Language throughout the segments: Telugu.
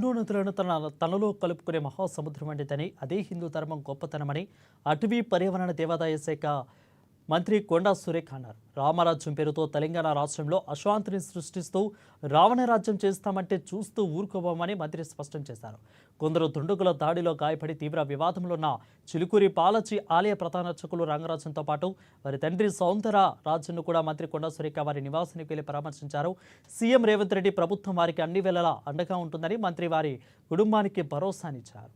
హిందూ నదులను తనలో కలుపుకునే మహాసముద్రం వంటిదని, అదే హిందూ ధర్మం గొప్పతనమని అటవీ పర్యావరణ దేవాదాయ శాఖ మంత్రి కొండా సురేఖ అన్నారు. రామరాజ్యం పేరుతో తెలంగాణ రాష్ట్రంలో అశాంతిని సృష్టిస్తూ రావణ రాజ్యం చేస్తామంటే చూస్తూ ఊరుకోబోమని మంత్రి స్పష్టం చేశారు. కొందరు దుండగుల దాడిలో గాయపడి తీవ్ర వివాదంలో ఉన్న చిలుకూరి పాలచి ఆలయ ప్రధాన అర్చకులు రంగరాజన్తో పాటు వారి తండ్రి సౌందర రాజన్ను కూడా మంత్రి కొండా సురేఖ వారి నివాసానికి వెళ్లి పరామర్శించారు. సీఎం రేవంత్ రెడ్డి ప్రభుత్వం వారికి అన్ని వేళలా అండగా ఉంటుందని మంత్రి వారి కుటుంబానికి భరోసానిచ్చారు.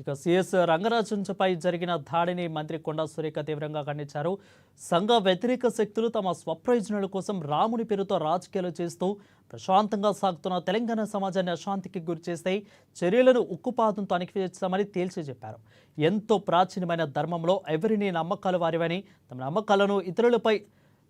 ఇక సీఎస్ రంగరాజన్పై జరిగిన దాడిని మంత్రి కొండా సురేఖ తీవ్రంగా ఖండించారు. సంఘ వ్యతిరేక శక్తులు తమ స్వప్రయోజనాల కోసం రాముని పేరుతో రాజకీయాలు చేస్తూ ప్రశాంతంగా సాగుతున్న తెలంగాణ సమాజాన్ని అశాంతికి గురి చేస్తే చర్యలను ఉక్కుపాదంతో అణిచివేస్తామని తేల్చి చెప్పారు. ఎంతో ప్రాచీనమైన ధర్మంలో ఎవరిని నమ్మకాలు వారివని, తమ నమ్మకాలను ఇతరులపై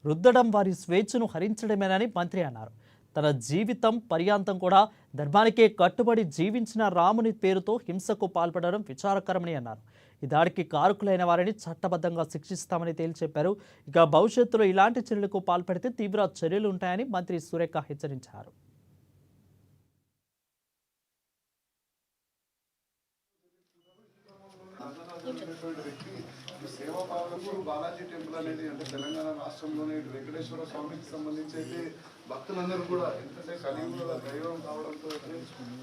రుద్దడం వారి స్వేచ్ఛను హరించడమేనని మంత్రి అన్నారు. తన జీవితం పర్యాంతం కూడా ధర్మానికే కట్టుబడి జీవించిన రాముని పేరుతో హింసకు పాల్పడడం విచారకరమని అన్నారు. ఈ దాడికి కారకులైన వారిని చట్టబద్ధంగా శిక్షిస్తామని తేల్చెప్పారు. ఇక భవిష్యత్తులో ఇలాంటి చర్యలకు పాల్పడితే తీవ్ర చర్యలు ఉంటాయని మంత్రి సురేఖ హెచ్చరించారు. బాలాజీ టెంపుల్ అనేది అంటే తెలంగాణ రాష్ట్రంలోనే వెంకటేశ్వర స్వామికి సంబంధించి అయితే భక్తులందరూ కూడా ఎందుకంటే కలియుగ దైవం కావడంతో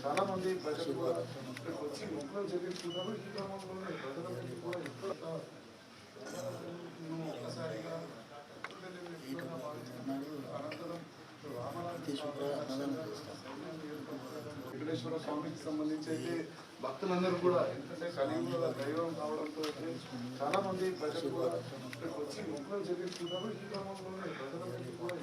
చాలా మంది ప్రజలు కూడా ఇక్కడికి వచ్చి మొక్కలు చెల్లించుకుంటారు. ఈ క్రమంలోనే ప్రజలందరికీ కూడా ఒక్కసారిగా అనంతరం వెంకటేశ్వర స్వామికి సంబంధించి అయితే భక్తులందరూ కూడా ఎందుకంటే కలియుగ దైవం కావడంతో చాలా మంది ప్రజలు కూడా ఇక్కడికి వచ్చి మొక్కలు చెల్లించుకుంటారు. ఈ క్రమంలోనే ప్రజలందరికీ కూడా